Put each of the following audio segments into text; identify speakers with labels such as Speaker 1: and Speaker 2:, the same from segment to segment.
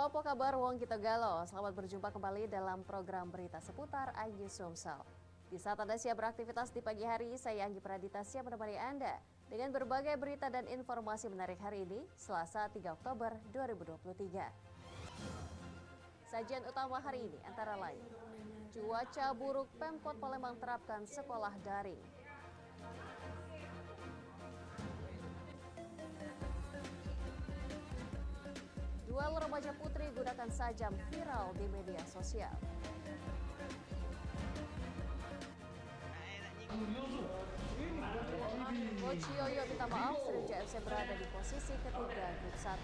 Speaker 1: Apa kabar wong kita galo? Selamat berjumpa kembali dalam program berita seputar Ayu Sumsel. Di saat Anda siap beraktivitas di pagi hari, saya Anggi Pradita siap menemani Anda dengan berbagai berita dan informasi menarik hari ini, Selasa 3 Oktober 2023. Sajian utama hari ini antara lain, cuaca buruk Pemkot Palembang terapkan sekolah daring. Duel remaja putri gunakan sajam viral di media sosial. Coach Yoyo minta maaf Sriwijaya FC berada di posisi ketiga grup 1.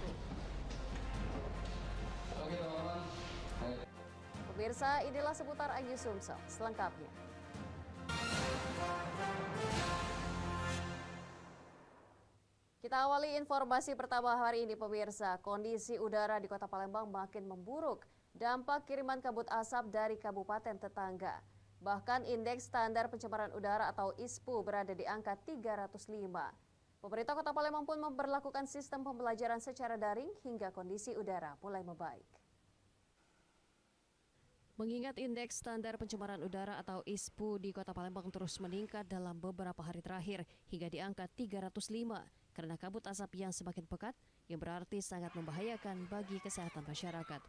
Speaker 1: Pemirsa, inilah seputar Ayu Sumsel selengkapnya. Kita awali informasi pertama hari ini, pemirsa. Kondisi udara di Kota Palembang makin memburuk. Dampak kiriman kabut asap dari kabupaten tetangga. Bahkan indeks standar pencemaran udara atau ISPU berada di angka 305. Pemerintah Kota Palembang pun memberlakukan sistem pembelajaran secara daring hingga kondisi udara mulai membaik. Mengingat indeks standar pencemaran udara atau ISPU di Kota Palembang terus meningkat dalam beberapa hari terakhir hingga di angka 305 karena kabut asap yang semakin pekat yang berarti sangat membahayakan bagi kesehatan masyarakat.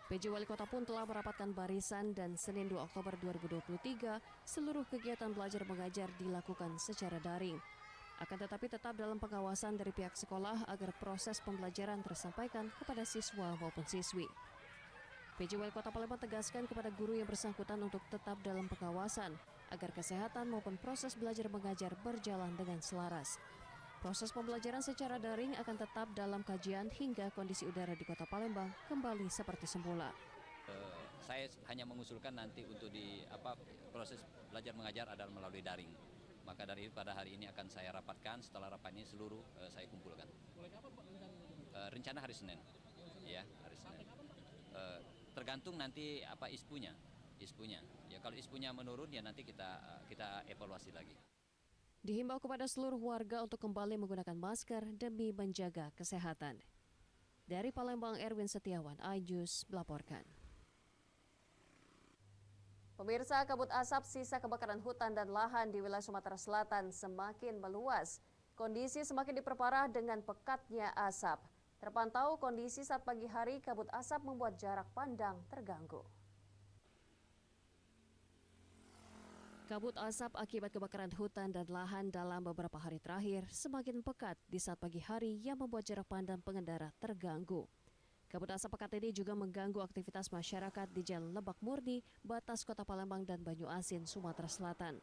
Speaker 1: PJ Wali Kota pun telah merapatkan barisan dan Senin 2 Oktober 2023 seluruh kegiatan belajar mengajar dilakukan secara daring. Akan tetapi tetap dalam pengawasan dari pihak sekolah agar proses pembelajaran tersampaikan kepada siswa maupun siswi. PJ Wali Kota Palembang tegaskan kepada guru yang bersangkutan untuk tetap dalam pengawasan agar kesehatan maupun proses belajar mengajar berjalan dengan selaras. Proses pembelajaran secara daring akan tetap dalam kajian hingga kondisi udara di Kota Palembang kembali seperti semula.
Speaker 2: Saya hanya mengusulkan nanti untuk proses belajar mengajar adalah melalui daring. Maka dari itu pada hari ini akan saya rapatkan. Setelah rapat ini seluruh saya kumpulkan. Rencana hari Senin, ya hari Senin. Tergantung nanti ISPU-nya. Ya kalau ISPU-nya menurun ya nanti kita evaluasi lagi.
Speaker 1: Dihimbau kepada seluruh warga untuk kembali menggunakan masker demi menjaga kesehatan. Dari Palembang, Erwin Setiawan, Ajus melaporkan. Pemirsa, kabut asap sisa kebakaran hutan dan lahan di wilayah Sumatera Selatan semakin meluas. Kondisi semakin diperparah dengan pekatnya asap. Terpantau kondisi saat pagi hari kabut asap membuat jarak pandang terganggu. Kabut asap akibat kebakaran hutan dan lahan dalam beberapa hari terakhir semakin pekat di saat pagi hari yang membuat jarak pandang pengendara terganggu. Kabut asap pekat ini juga mengganggu aktivitas masyarakat di Jalan Lebak Murni, batas Kota Palembang dan Banyuasin, Sumatera Selatan.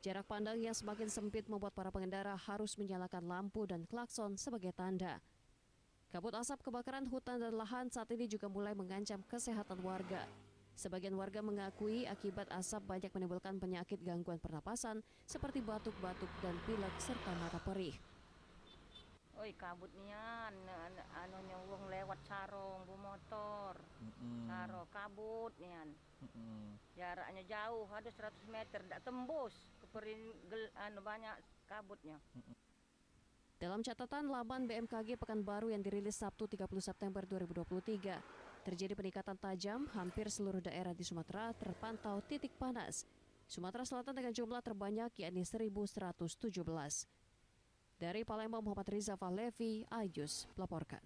Speaker 1: Jarak pandang yang semakin sempit membuat para pengendara harus menyalakan lampu dan klakson sebagai tanda. Kabut asap kebakaran hutan dan lahan saat ini juga mulai mengancam kesehatan warga. Sebagian warga mengakui akibat asap banyak menimbulkan penyakit gangguan pernapasan seperti batuk-batuk dan pilek serta mata perih.
Speaker 3: Oi kabut nian, wong lewat sarong bu motor, saro kabut nian. Jaraknya jauh, ada 100 meter, tidak tembus, banyak kabutnya.
Speaker 1: Dalam catatan laman BMKG Pekanbaru yang dirilis Sabtu 30 September 2023, terjadi peningkatan tajam hampir seluruh daerah di Sumatera terpantau titik panas. Sumatera Selatan dengan jumlah terbanyak yakni 1.117. Dari Palembang, Muhammad Riza Fahlevi, Ajus melaporkan.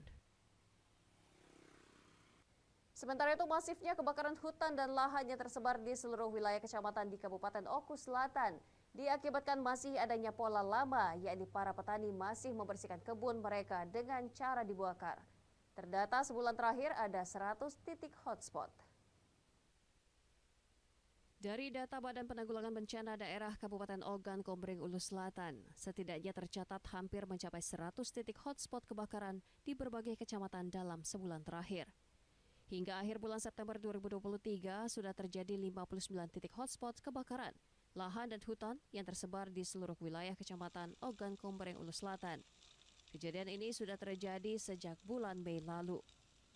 Speaker 1: Sementara itu masifnya kebakaran hutan dan lahan yang tersebar di seluruh wilayah kecamatan di Kabupaten Oku Selatan diakibatkan masih adanya pola lama, yakni para petani masih membersihkan kebun mereka dengan cara dibakar. Terdata sebulan terakhir ada 100 titik hotspot. Dari data Badan Penanggulangan Bencana Daerah Kabupaten Ogan Komering Ulu Selatan, setidaknya tercatat hampir mencapai 100 titik hotspot kebakaran di berbagai kecamatan dalam sebulan terakhir. Hingga akhir bulan September 2023 sudah terjadi 59 titik hotspot kebakaran lahan dan hutan yang tersebar di seluruh wilayah kecamatan Ogan Komering Ulu Selatan. Kejadian ini sudah terjadi sejak bulan Mei lalu.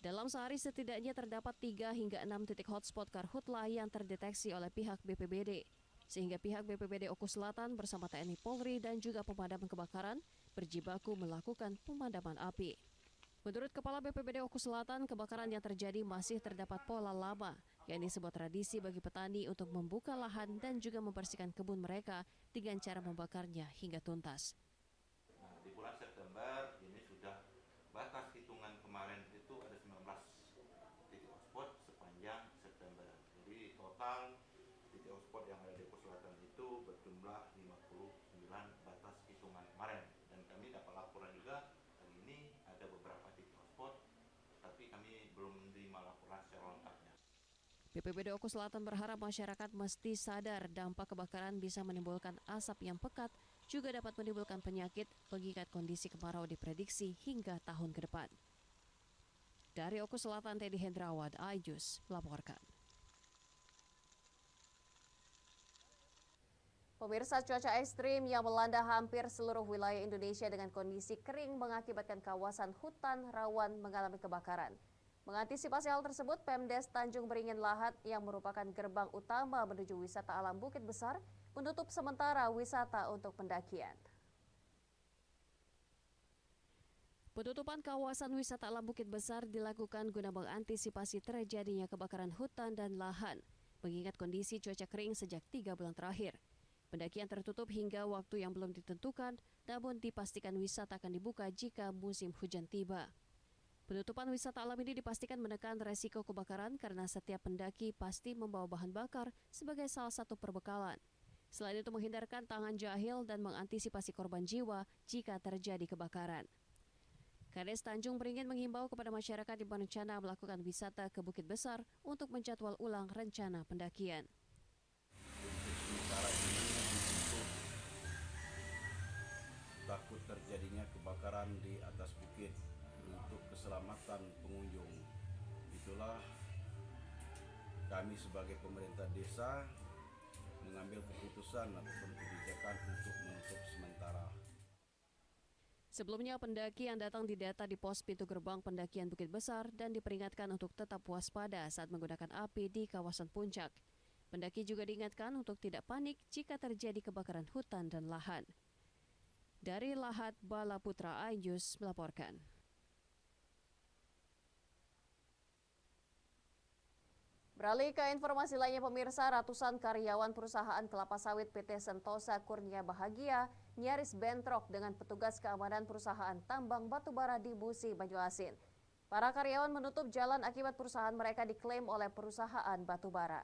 Speaker 1: Dalam sehari setidaknya terdapat 3 hingga 6 titik hotspot karhutla yang terdeteksi oleh pihak BPBD. Sehingga pihak BPBD Oku Selatan bersama TNI Polri dan juga pemadam kebakaran berjibaku melakukan pemadaman api. Menurut Kepala BPBD Oku Selatan, kebakaran yang terjadi masih terdapat pola lama, yakni sebuah tradisi bagi petani untuk membuka lahan dan juga membersihkan kebun mereka dengan cara membakarnya hingga tuntas.
Speaker 4: Nah, di bulan September ini sudah batas hitungan kemarin itu ada 19 titik hotspot sepanjang September. Jadi total titik hotspot yang ada di Oku Selatan itu berjumlah 59 batas hitungan kemarin. Dan kami dapat laporan juga hari ini ada beberapa titik hotspot, tapi kami belum menerima laporan secara lengkapnya.
Speaker 1: BPBD Oku Selatan berharap masyarakat mesti sadar dampak kebakaran bisa menimbulkan asap yang pekat, juga dapat menimbulkan penyakit mengingat kondisi kemarau diprediksi hingga tahun ke depan. Dari Oku Selatan, Teddy Hendrawan, iNews melaporkan. Pemirsa, cuaca ekstrim yang melanda hampir seluruh wilayah Indonesia dengan kondisi kering mengakibatkan kawasan hutan rawan mengalami kebakaran. Mengantisipasi hal tersebut, Pemdes Tanjung Beringin Lahat yang merupakan gerbang utama menuju wisata alam Bukit Besar menutup sementara wisata untuk pendakian. Penutupan kawasan wisata alam Bukit Besar dilakukan guna mengantisipasi terjadinya kebakaran hutan dan lahan, mengingat kondisi cuaca kering sejak 3 bulan terakhir. Pendakian tertutup hingga waktu yang belum ditentukan, namun dipastikan wisata akan dibuka jika musim hujan tiba. Penutupan wisata alam ini dipastikan menekan resiko kebakaran karena setiap pendaki pasti membawa bahan bakar sebagai salah satu perbekalan. Selain itu menghindarkan tangan jahil dan mengantisipasi korban jiwa jika terjadi kebakaran. Kades Tanjung Beringin menghimbau kepada masyarakat yang berencana melakukan wisata ke Bukit Besar untuk menjadwal ulang rencana pendakian.
Speaker 5: Sementara ini untuk takut terjadinya kebakaran di atas bukit untuk keselamatan pengunjung. Itulah kami sebagai pemerintah desa mengambil keputusan ataupun kebijakan untuk menutup sementara.
Speaker 1: Sebelumnya, pendaki yang datang didata di pos pintu gerbang pendakian Bukit Besar dan diperingatkan untuk tetap waspada saat menggunakan api di kawasan puncak. Pendaki juga diingatkan untuk tidak panik jika terjadi kebakaran hutan dan lahan. Dari Lahat, Bala Putra, iNews melaporkan. Beralih ke informasi lainnya, pemirsa, ratusan karyawan perusahaan kelapa sawit PT Sentosa Kurnia Bahagia nyaris bentrok dengan petugas keamanan perusahaan tambang batubara di Musi, Banyuasin. Para karyawan menutup jalan akibat perusahaan mereka diklaim oleh perusahaan batubara.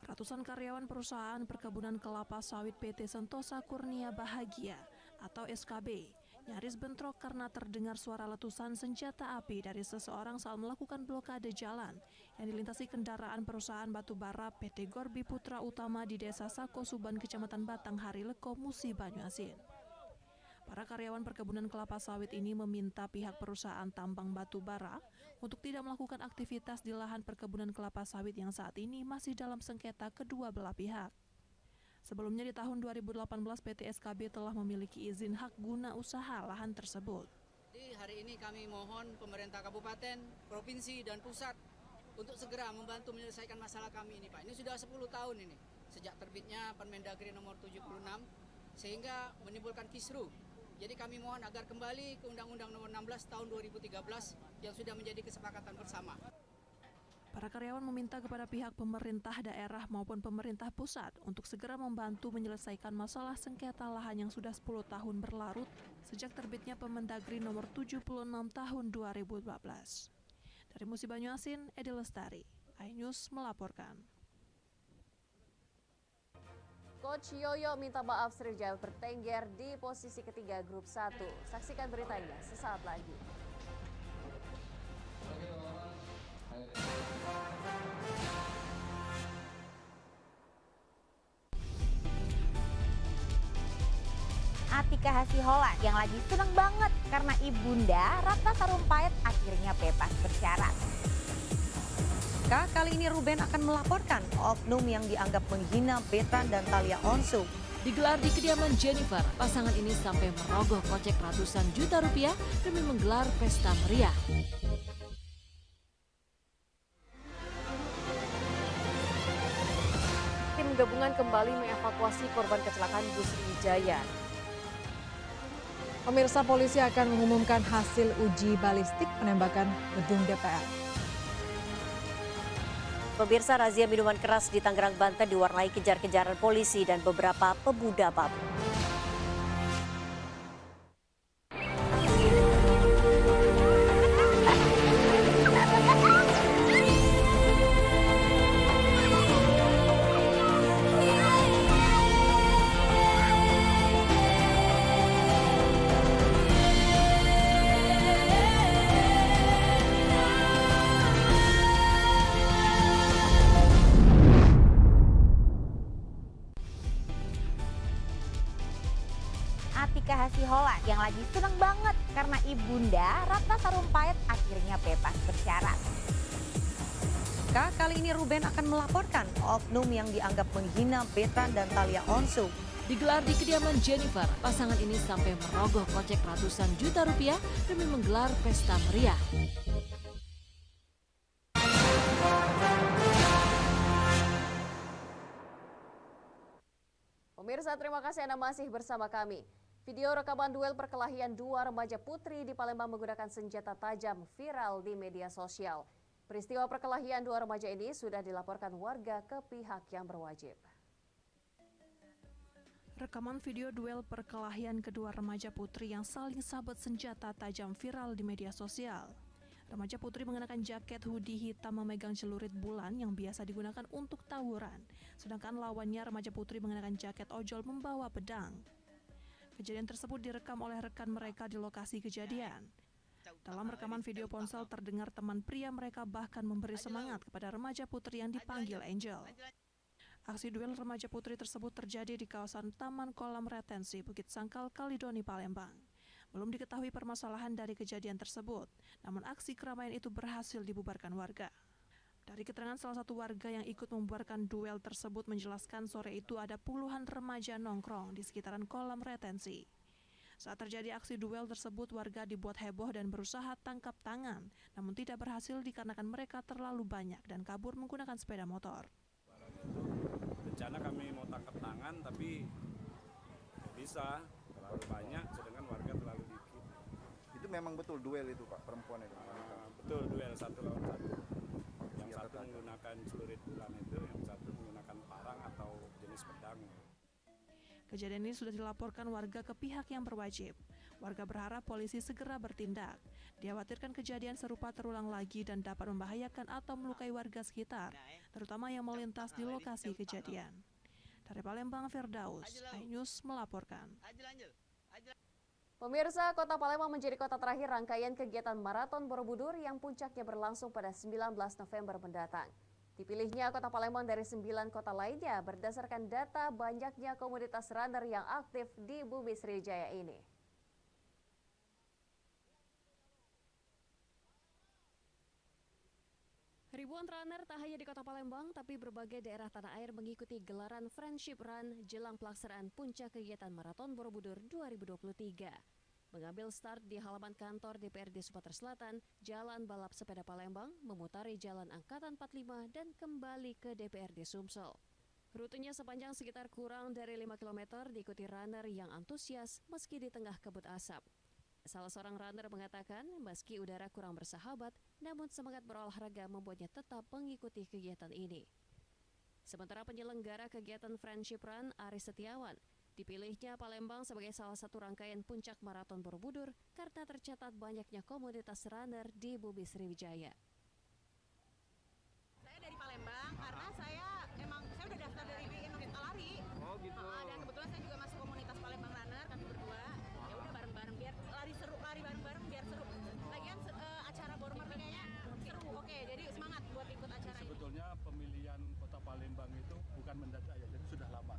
Speaker 6: Ratusan karyawan perusahaan perkebunan kelapa sawit PT Sentosa Kurnia Bahagia atau SKB nyaris bentrok karena terdengar suara letusan senjata api dari seseorang saat melakukan blokade jalan yang dilintasi kendaraan perusahaan batubara PT Gorbi Putra Utama di Desa Sako Suban, Kecamatan Batang Harileko, Musi, Banyuasin. Para karyawan perkebunan kelapa sawit ini meminta pihak perusahaan tambang batubara untuk tidak melakukan aktivitas di lahan perkebunan kelapa sawit yang saat ini masih dalam sengketa kedua belah pihak. Sebelumnya di tahun 2018 PT SKB telah memiliki izin hak guna usaha lahan tersebut.
Speaker 7: Jadi hari ini kami mohon pemerintah kabupaten, provinsi dan pusat untuk segera membantu menyelesaikan masalah kami ini, Pak. Ini sudah 10 tahun ini sejak terbitnya Permendagri nomor 76 sehingga menimbulkan kisruh. Jadi kami mohon agar kembali ke Undang-Undang nomor 16 tahun 2013 yang sudah menjadi kesepakatan bersama.
Speaker 6: Para karyawan meminta kepada pihak pemerintah daerah maupun pemerintah pusat untuk segera membantu menyelesaikan masalah sengketa lahan yang sudah 10 tahun berlarut sejak terbitnya Permendagri nomor 76 tahun 2012. Dari Musi, Banyuasin, Edi Lestari, iNews melaporkan.
Speaker 1: Coach Yoyo minta maaf Sriwijaya bertengger di posisi ketiga grup 1. Saksikan beritanya sesaat lagi.
Speaker 8: Atika Hasiholan yang lagi seneng banget karena ibunda Ratna Sarumpait akhirnya bebas bersyarat.
Speaker 9: Kali ini Ruben akan melaporkan oknum yang dianggap menghina Betran dan Thalia Onsu.
Speaker 10: Digelar di kediaman Jennifer, pasangan ini sampai merogoh kocek ratusan juta rupiah demi menggelar pesta meriah.
Speaker 1: Tim gabungan kembali mengevakuasi korban kecelakaan bus Sriwijaya.
Speaker 11: Pemirsa, polisi akan mengumumkan hasil uji balistik penembakan gedung DPR.
Speaker 12: Pemirsa, razia minuman keras di Tangerang, Banten diwarnai kejar-kejaran polisi dan beberapa pemuda mabuk.
Speaker 8: Atika Hasiholan yang lagi seneng banget karena ibunda Ratna Sarumpait akhirnya bebas bersyarat.
Speaker 9: Kali ini Ruben akan melaporkan oknum yang dianggap menghina Betran dan Thalia Onsu.
Speaker 10: Digelar di kediaman Jennifer, pasangan ini sampai merogoh kocek ratusan juta rupiah demi menggelar pesta meriah.
Speaker 1: Pemirsa, terima kasih Anda masih bersama kami. Video rekaman duel perkelahian dua remaja putri di Palembang menggunakan senjata tajam viral di media sosial. Peristiwa perkelahian dua remaja ini sudah dilaporkan warga ke pihak yang berwajib.
Speaker 6: Rekaman video duel perkelahian kedua remaja putri yang saling sabet senjata tajam viral di media sosial. Remaja putri mengenakan jaket hoodie hitam memegang celurit bulan yang biasa digunakan untuk tawuran. Sedangkan lawannya remaja putri mengenakan jaket ojol membawa pedang. Kejadian tersebut direkam oleh rekan mereka di lokasi kejadian. Dalam rekaman video ponsel terdengar teman pria mereka bahkan memberi semangat kepada remaja putri yang dipanggil Angel. Aksi duel remaja putri tersebut terjadi di kawasan Taman Kolam Retensi Bukit Sangkal, Kalidoni, Palembang. Belum diketahui permasalahan dari kejadian tersebut, namun aksi keramaian itu berhasil dibubarkan warga. Dari keterangan salah satu warga yang ikut membubarkan duel tersebut menjelaskan sore itu ada puluhan remaja nongkrong di sekitaran kolam retensi. Saat terjadi aksi duel tersebut, warga dibuat heboh dan berusaha tangkap tangan, namun tidak berhasil dikarenakan mereka terlalu banyak dan kabur menggunakan sepeda motor.
Speaker 13: Rencana kami mau tangkap tangan, tapi tidak bisa, terlalu banyak, sedangkan warga terlalu dikit.
Speaker 14: Itu memang betul duel itu Pak, perempuan itu?
Speaker 13: Betul, duel 1 lawan 1. Yang satu menggunakan celurit bulan itu, yang satu menggunakan parang atau jenis pedang.
Speaker 6: Kejadian ini sudah dilaporkan warga ke pihak yang berwajib. Warga berharap polisi segera bertindak. Dikhawatirkan kejadian serupa terulang lagi dan dapat membahayakan atau melukai warga sekitar, terutama yang melintas di lokasi kejadian. Dari Palembang, Firdaus, iNews melaporkan.
Speaker 1: Pemirsa, Kota Palembang menjadi kota terakhir rangkaian kegiatan Maraton Borobudur yang puncaknya berlangsung pada 19 November mendatang. Dipilihnya Kota Palembang dari 9 kota lainnya berdasarkan data banyaknya komunitas runner yang aktif di Bumi Sriwijaya ini. Ribuan runner tak hanya di Kota Palembang, tapi berbagai daerah tanah air mengikuti gelaran Friendship Run jelang pelaksanaan puncak kegiatan Maraton Borobudur 2023. Mengambil start di halaman kantor DPRD Sumatera Selatan, Jalan Balap Sepeda Palembang memutari Jalan Angkatan 45 dan kembali ke DPRD Sumsel. Rutenya sepanjang sekitar kurang dari 5 km diikuti runner yang antusias meski di tengah kabut asap. Salah seorang runner mengatakan meski udara kurang bersahabat, namun semangat berolahraga membuatnya tetap mengikuti kegiatan ini. Sementara penyelenggara kegiatan Friendship Run, Aris Setiawan, dipilihnya Palembang sebagai salah satu rangkaian puncak Maraton Borobudur karena tercatat banyaknya komunitas runner di Bumi Sriwijaya.
Speaker 15: Saya dari Palembang karena saya udah daftar dari BIN Lari. Oh gitu. Dan kebetulan saya juga masuk komunitas Palembang Runner, kami berdua. Ya udah bareng-bareng biar lari bareng-bareng biar seru. Lagian acara Borobudur kayaknya seru. Oke, jadi semangat buat ikut acara ini.
Speaker 13: Sebetulnya pemilihan Kota Palembang itu bukan mendadak ya, jadi sudah lama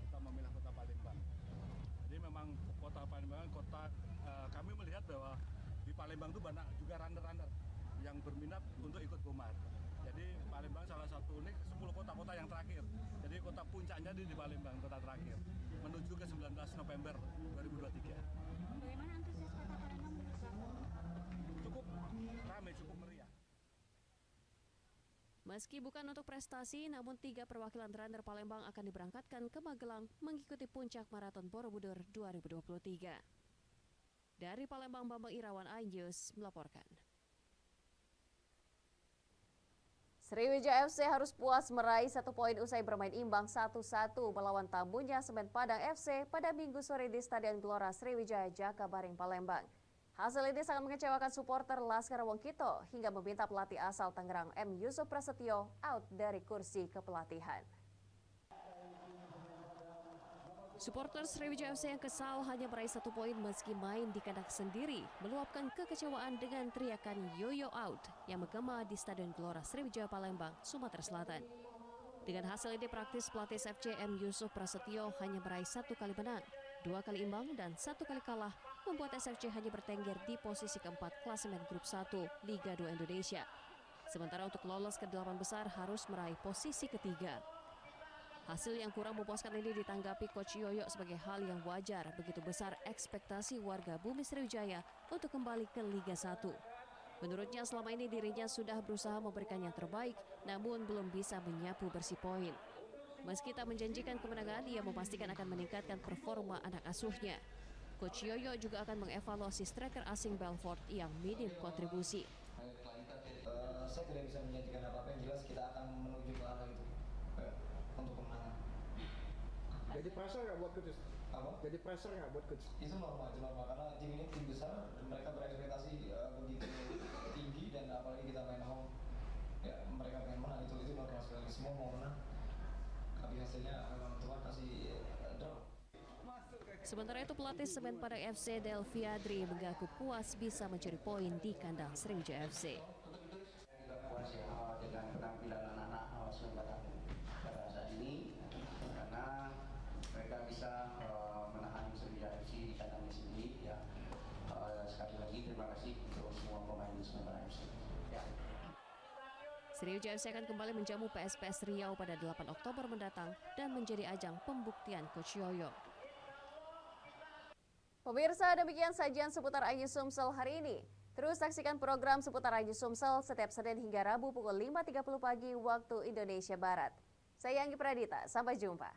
Speaker 13: kita memilih Kota Palembang. Jadi memang Kota Palembang kami melihat bahwa di Palembang itu banyak juga runner-runner yang berminat untuk ikut Bomar. Jadi Palembang salah satu unik 10 kota-kota yang terakhir. Jadi kota puncaknya di Palembang, kota terakhir, menuju ke 19 November 2023.
Speaker 15: Bagaimana antusias Kota Palembang?
Speaker 13: Cukup ramai, cukup meriah.
Speaker 1: Meski bukan untuk prestasi, namun 3 perwakilan runner Palembang akan diberangkatkan ke Magelang mengikuti puncak Maraton Borobudur 2023. Dari Palembang, Bambang Irawan, iNews melaporkan. Sriwijaya FC harus puas meraih 1 poin usai bermain imbang 1-1 melawan tamunya Semen Padang FC pada Minggu sore di Stadion Gelora Sriwijaya Jakabaring, Palembang. Hasil ini sangat mengecewakan supporter Laskar Wongkito hingga meminta pelatih asal Tangerang M. Yusuf Prasetyo out dari kursi kepelatihan. Supporter Sriwijaya FC yang kesal hanya meraih 1 poin meski main di kandang sendiri, meluapkan kekecewaan dengan teriakan Yoyo out yang menggema di Stadion Gelora Sriwijaya Palembang, Sumatera Selatan. Dengan hasil ini praktis pelatih SFC M. Yusuf Prasetyo hanya meraih 1 kali menang, 2 kali imbang dan 1 kali kalah, membuat SFC hanya bertengger di posisi keempat klasemen Grup 1 Liga 2 Indonesia. Sementara untuk lolos ke 8 besar harus meraih posisi ketiga. Hasil yang kurang memuaskan ini ditanggapi Coach Yoyo sebagai hal yang wajar, begitu besar ekspektasi warga Bumi Sriwijaya untuk kembali ke Liga 1. Menurutnya selama ini dirinya sudah berusaha memberikan yang terbaik, namun belum bisa menyapu bersih poin. Meski tak menjanjikan kemenangan, ia memastikan akan meningkatkan performa anak asuhnya. Coach Yoyo juga akan mengevaluasi striker asing Belfort yang minim kontribusi.
Speaker 16: Saya tidak bisa menjanjikan apa-apa, yang jelas kita akan menuju ke arah itu untuk kemenangan.
Speaker 17: Jadi pressure nggak buat coach?
Speaker 16: Apa?
Speaker 17: Jadi pressure nggak buat coach?
Speaker 16: Itu normal karena tim ini tim besar, mereka berekspektasi begitu tinggi dan apalagi kita main home, ya mereka pengen menang, itu normal sekali, semua mau menang. Tapi hasilnya Tuhan kasih draw.
Speaker 1: Sementara itu pelatih Semen Padang FC Delviadri mengaku puas bisa mencuri poin di kandang Sriwijaya FC.
Speaker 18: Puas ya dengan penampilan anak-anak Semen Padang pada saat ini karena mereka bisa menahan Sriwijaya FC di kandangnya sendiri ya. Sekali lagi terima kasih untuk semua pemain Semen Padang FC. Ya.
Speaker 1: Sriwijaya FC akan kembali menjamu PSPS Riau pada 8 Oktober mendatang dan menjadi ajang pembuktian Coach Yoyo. Pemirsa, demikian sajian seputar iNews Sumsel hari ini. Terus saksikan program seputar iNews Sumsel setiap Senin hingga Rabu pukul 5.30 pagi waktu Indonesia Barat. Saya Anggi Pradita, sampai jumpa.